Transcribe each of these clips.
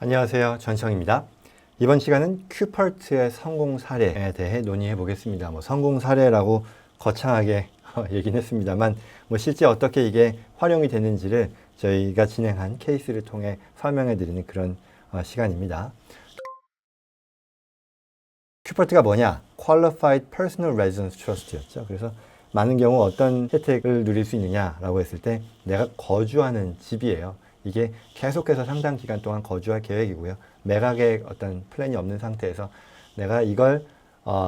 안녕하세요. 전청입니다. 이번 시간은 큐퍼트의 성공 사례에 대해 논의해 보겠습니다. 성공 사례라고 거창하게 얘기는 했습니다만 실제 어떻게 이게 활용이 되는지를 저희가 진행한 케이스를 통해 설명해 드리는 그런 시간입니다. 큐퍼트가 뭐냐? Qualified Personal Residence Trust였죠. 그래서 많은 경우 어떤 혜택을 누릴 수 있느냐라고 했을 때 내가 거주하는 집이에요. 이게 계속해서 상당 기간 동안 거주할 계획이고요. 매각의 어떤 플랜이 없는 상태에서 내가 이걸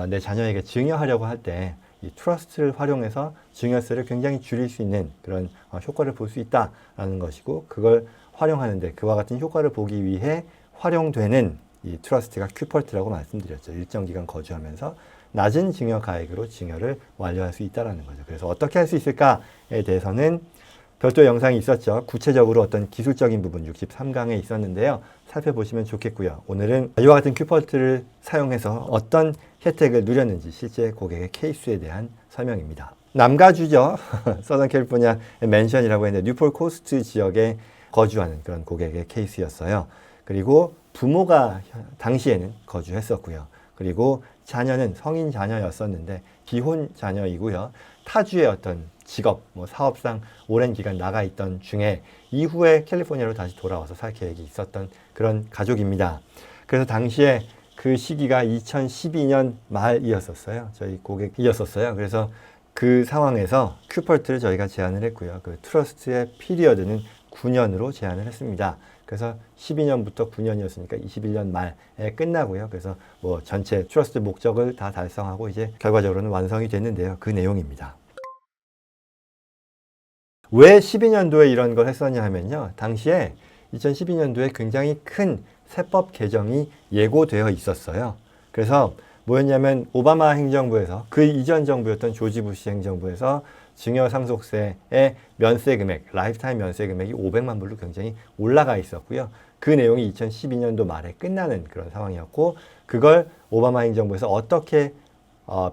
내 자녀에게 증여하려고 할 때 이 트러스트를 활용해서 증여세를 굉장히 줄일 수 있는 그런 효과를 볼 수 있다라는 것이고, 그걸 활용하는데 그와 같은 효과를 보기 위해 활용되는 이 트러스트가 큐퍼트라고 말씀드렸죠. 일정 기간 거주하면서 낮은 증여 가액으로 증여를 완료할 수 있다는 거죠. 그래서 어떻게 할 수 있을까에 대해서는 별도 영상이 있었죠. 구체적으로 어떤 기술적인 부분 63강에 있었는데요. 살펴보시면 좋겠고요. 오늘은 이와 같은 큐퍼트를 사용해서 어떤 혜택을 누렸는지 실제 고객의 케이스에 대한 설명입니다. 남가주죠. 서던 캘리포니아 맨션이라고 했는데 뉴폴 코스트 지역에 거주하는 그런 고객의 케이스였어요. 그리고 부모가 당시에는 거주했었고요. 그리고 자녀는 성인 자녀였었는데 비혼 자녀이고요. 타주의 어떤 직업, 사업상 오랜 기간 나가 있던 중에 이후에 캘리포니아로 다시 돌아와서 살 계획이 있었던 그런 가족입니다. 그래서 당시에 그 시기가 2012년 말이었었어요. 저희 고객이었었어요. 그래서 그 상황에서 큐퍼트를 저희가 제안을 했고요. 그 트러스트의 피리어드는 9년으로 제안을 했습니다. 그래서 12년부터 9년이었으니까 21년 말에 끝나고요. 그래서 전체 트러스트 목적을 다 달성하고 이제 결과적으로는 완성이 됐는데요. 그 내용입니다. 왜 12년도에 이런 걸 했었냐 하면요. 당시에 2012년도에 굉장히 큰 세법 개정이 예고되어 있었어요. 그래서 뭐였냐면 오바마 행정부에서 그 이전 정부였던 조지 부시 행정부에서 증여 상속세의 면세 금액, 라이프타임 면세 금액이 500만 불로 굉장히 올라가 있었고요. 그 내용이 2012년도 말에 끝나는 그런 상황이었고, 그걸 오바마 행정부에서 어떻게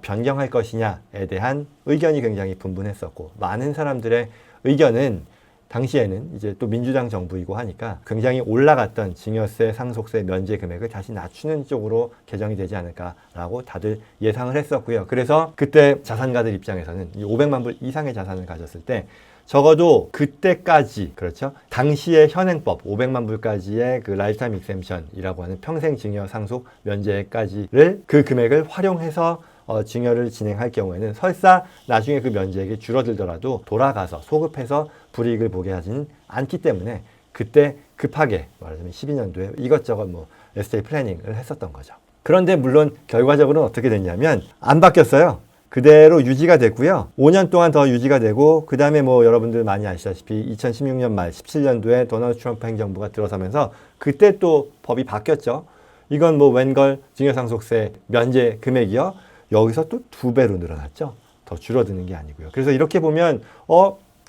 변경할 것이냐에 대한 의견이 굉장히 분분했었고, 많은 사람들의 의견은 당시에는 이제 또 민주당 정부이고 하니까 굉장히 올라갔던 증여세, 상속세 면제 금액을 다시 낮추는 쪽으로 개정이 되지 않을까라고 다들 예상을 했었고요. 그래서 그때 자산가들 입장에서는 이 500만 불 이상의 자산을 가졌을 때 적어도 그때까지, 그렇죠, 당시의 현행법 500만 불까지의 그 라이프타임 익셈션이라고 하는 평생 증여 상속 면제까지를 그 금액을 활용해서 증여를 진행할 경우에는 설사 나중에 그 면제액이 줄어들더라도 돌아가서 소급해서 불이익을 보게 하지는 않기 때문에 그때 급하게 말하자면 12년도에 이것저것 에스테이트 플래닝을 했었던 거죠. 그런데 물론 결과적으로는 어떻게 됐냐면 안 바뀌었어요. 그대로 유지가 됐고요. 5년 동안 더 유지가 되고, 그 다음에 여러분들 많이 아시다시피 2016년 말 17년도에 도널드 트럼프 행정부가 들어서면서 그때 또 법이 바뀌었죠. 이건 웬걸 증여상속세 면제 금액이요, 여기서 또 2배로 늘어났죠. 더 줄어드는 게 아니고요. 그래서 이렇게 보면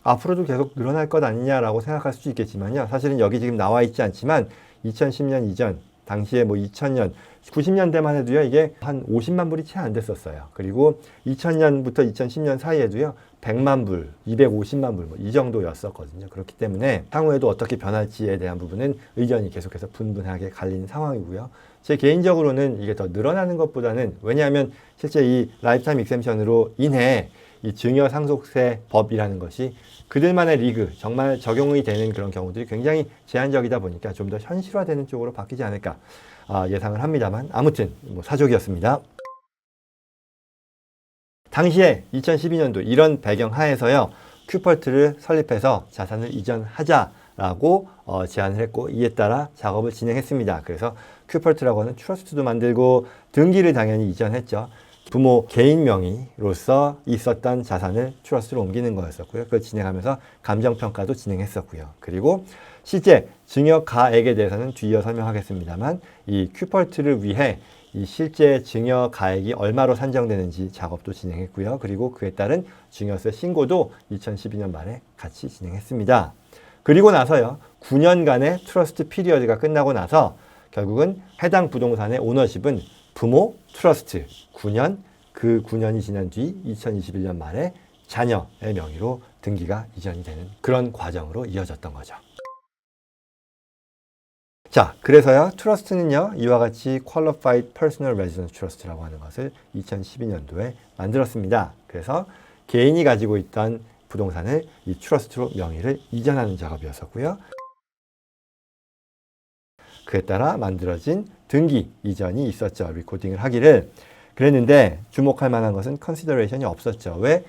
앞으로도 계속 늘어날 것 아니냐라고 생각할 수도 있겠지만요. 사실은 여기 지금 나와 있지 않지만 2010년 이전, 당시에 2000년, 90년대만 해도요, 이게 한 50만 불이 채 안 됐었어요. 그리고 2000년부터 2010년 사이에도요, 100만 불, 250만 불, 이 정도였었거든요. 그렇기 때문에 향후에도 어떻게 변할지에 대한 부분은 의견이 계속해서 분분하게 갈리는 상황이고요. 제 개인적으로는 이게 더 늘어나는 것보다는, 왜냐하면 실제 이 라이프타임 익셈션으로 인해 이 증여 상속세 법이라는 것이 그들만의 리그, 정말 적용이 되는 그런 경우들이 굉장히 제한적이다 보니까 좀 더 현실화되는 쪽으로 바뀌지 않을까 예상을 합니다만, 아무튼 사족이었습니다. 당시에 2012년도 이런 배경 하에서요, 큐퍼트를 설립해서 자산을 이전하자라고 제안을 했고, 이에 따라 작업을 진행했습니다. 그래서 큐퍼트라고 하는 트러스트도 만들고 등기를 당연히 이전했죠. 부모 개인 명의로서 있었던 자산을 트러스트로 옮기는 거였었고요. 그걸 진행하면서 감정평가도 진행했었고요. 그리고 실제 증여 가액에 대해서는 뒤이어 설명하겠습니다만, 이 큐퍼트를 위해 이 실제 증여 가액이 얼마로 산정되는지 작업도 진행했고요. 그리고 그에 따른 증여세 신고도 2012년 말에 같이 진행했습니다. 그리고 나서요, 9년간의 트러스트 피리어드가 끝나고 나서 결국은 해당 부동산의 오너십은 부모 트러스트 9년, 그 9년이 지난 뒤 2021년 말에 자녀의 명의로 등기가 이전이 되는 그런 과정으로 이어졌던 거죠. 자, 그래서요, 트러스트는요, 이와 같이 Qualified Personal Residence Trust라고 하는 것을 2012년도에 만들었습니다. 그래서 개인이 가지고 있던 부동산을 이 트러스트로 명의를 이전하는 작업이었었고요. 그에 따라 만들어진 등기 이전이 있었죠. 리코딩을 하기를. 그랬는데 주목할 만한 것은 컨시더레이션이 없었죠. 왜?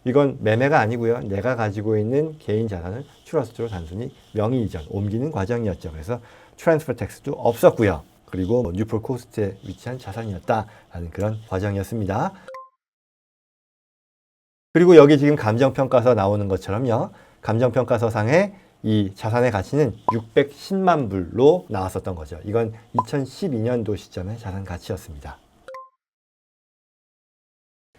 이건 매매가 아니고요. 내가 가지고 있는 개인 자산을 트러스트로 단순히 명의 이전, 옮기는 과정이었죠. 그래서 트랜스퍼 텍스도 없었고요. 그리고 뉴폴 코스트에 위치한 자산이었다라는 그런 과정이었습니다. 그리고 여기 지금 감정평가서 나오는 것처럼요. 감정평가서상에 이 자산의 가치는 610만 불로 나왔었던 거죠. 이건 2012년도 시점의 자산 가치였습니다.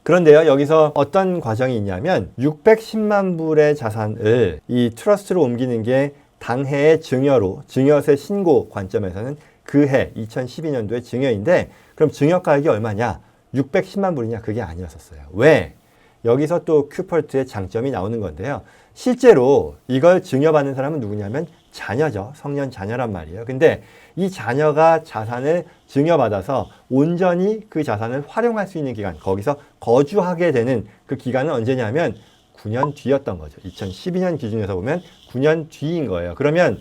그런데요, 여기서 어떤 과정이 있냐면 610만 불의 자산을 이 트러스트로 옮기는 게 당해의 증여로, 증여세 신고 관점에서는 그 해 2012년도의 증여인데, 그럼 증여가액이 얼마냐? 610만 불이냐? 그게 아니었었어요. 왜? 여기서 또 큐펄트의 장점이 나오는 건데요. 실제로 이걸 증여받는 사람은 누구냐면 자녀죠. 성년 자녀란 말이에요. 근데 이 자녀가 자산을 증여받아서 온전히 그 자산을 활용할 수 있는 기간, 거기서 거주하게 되는 그 기간은 언제냐면 9년 뒤였던 거죠. 2012년 기준에서 보면 9년 뒤인 거예요. 그러면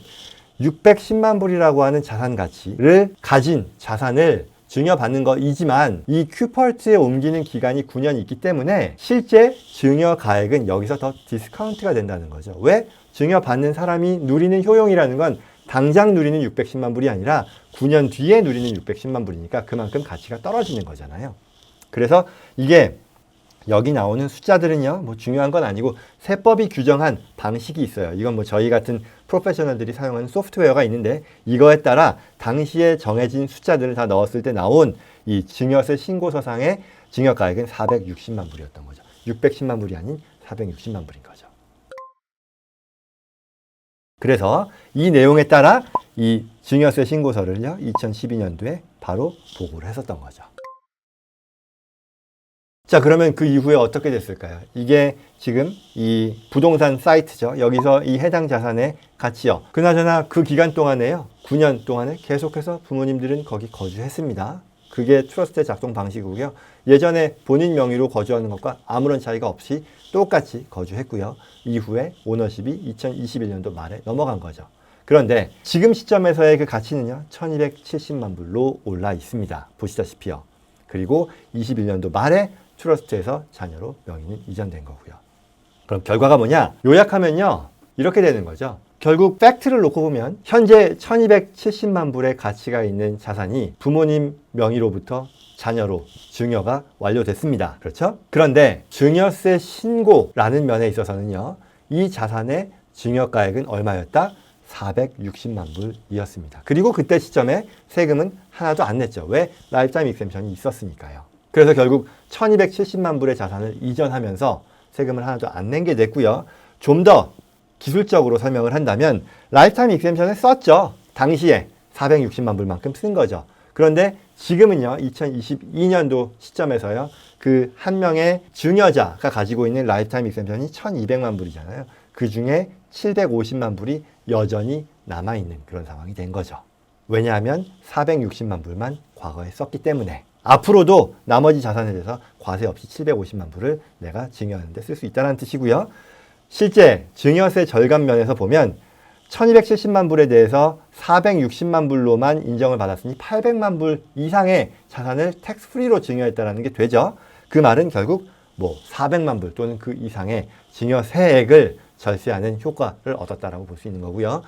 610만 불이라고 하는 자산 가치를 가진 자산을 증여받는 거이지만 이 큐펄트에 옮기는 기간이 9년이 있기 때문에 실제 증여 가액은 여기서 더 디스카운트가 된다는 거죠. 왜? 증여받는 사람이 누리는 효용이라는 건 당장 누리는 610만 불이 아니라 9년 뒤에 누리는 610만 불이니까 그만큼 가치가 떨어지는 거잖아요. 그래서 이게 여기 나오는 숫자들은요, 뭐 중요한 건 아니고 세법이 규정한 방식이 있어요. 이건 뭐 저희 같은 프로페셔널들이 사용하는 소프트웨어가 있는데 이거에 따라 당시에 정해진 숫자들을 다 넣었을 때 나온 이 증여세 신고서상의 증여가액은 460만 불이었던 거죠. 610만 불이 아닌 460만 불인 거죠. 그래서 이 내용에 따라 이 증여세 신고서를요, 2012년도에 바로 보고를 했었던 거죠. 자, 그러면 그 이후에 어떻게 됐을까요? 이게 지금 이 부동산 사이트죠. 여기서 이 해당 자산의 가치요. 그나저나 그 기간 동안에요. 9년 동안에 계속해서 부모님들은 거기 거주했습니다. 그게 트러스트의 작동 방식이고요. 예전에 본인 명의로 거주하는 것과 아무런 차이가 없이 똑같이 거주했고요. 이후에 오너십이 2021년도 말에 넘어간 거죠. 그런데 지금 시점에서의 그 가치는요. 1270만 불로 올라 있습니다. 보시다시피요. 그리고 21년도 말에 트러스트에서 자녀로 명의는 이전된 거고요. 그럼 결과가 뭐냐? 요약하면요. 이렇게 되는 거죠. 결국 팩트를 놓고 보면 현재 1270만 불의 가치가 있는 자산이 부모님 명의로부터 자녀로 증여가 완료됐습니다. 그렇죠? 그런데 증여세 신고라는 면에 있어서는요. 이 자산의 증여가액은 얼마였다? 460만 불이었습니다. 그리고 그때 시점에 세금은 하나도 안 냈죠. 왜? 라이프타임 익셈션이 있었으니까요. 그래서 결국 1270만 불의 자산을 이전하면서 세금을 하나도 안 낸 게 됐고요. 좀 더 기술적으로 설명을 한다면 라이프타임 익셈션을 썼죠. 당시에 460만 불만큼 쓴 거죠. 그런데 지금은요. 2022년도 시점에서요. 그 한 명의 증여자가 가지고 있는 라이프타임 익셈션이 1200만 불이잖아요. 그 중에 750만 불이 여전히 남아있는 그런 상황이 된 거죠. 왜냐하면 460만 불만 과거에 썼기 때문에 앞으로도 나머지 자산에 대해서 과세 없이 750만 불을 내가 증여하는 데 쓸 수 있다는 뜻이고요. 실제 증여세 절감 면에서 보면 1270만 불에 대해서 460만 불로만 인정을 받았으니 800만 불 이상의 자산을 텍스 프리로 증여했다는 게 되죠. 그 말은 결국 뭐 400만 불 또는 그 이상의 증여세액을 절세하는 효과를 얻었다라고 볼 수 있는 거고요.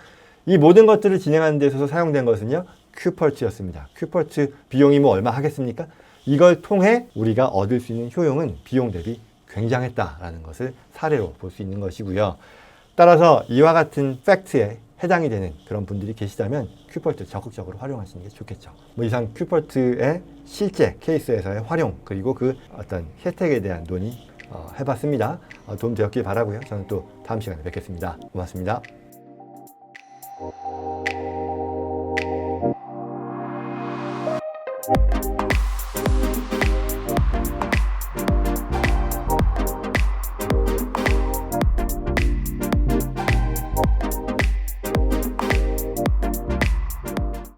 이 모든 것들을 진행하는 데 있어서 사용된 것은요. 큐펄트였습니다. 큐펄트 비용이 뭐 얼마 하겠습니까? 이걸 통해 우리가 얻을 수 있는 효용은 비용 대비 굉장했다라는 것을 사례로 볼 수 있는 것이고요. 따라서 이와 같은 팩트에 해당이 되는 그런 분들이 계시다면 큐펄트 적극적으로 활용하시는 게 좋겠죠. 뭐 이상 큐펄트의 실제 케이스에서의 활용 그리고 그 어떤 혜택에 대한 논의 해봤습니다. 도움 되었길 바라고요. 저는 또 다음 시간에 뵙겠습니다. 고맙습니다.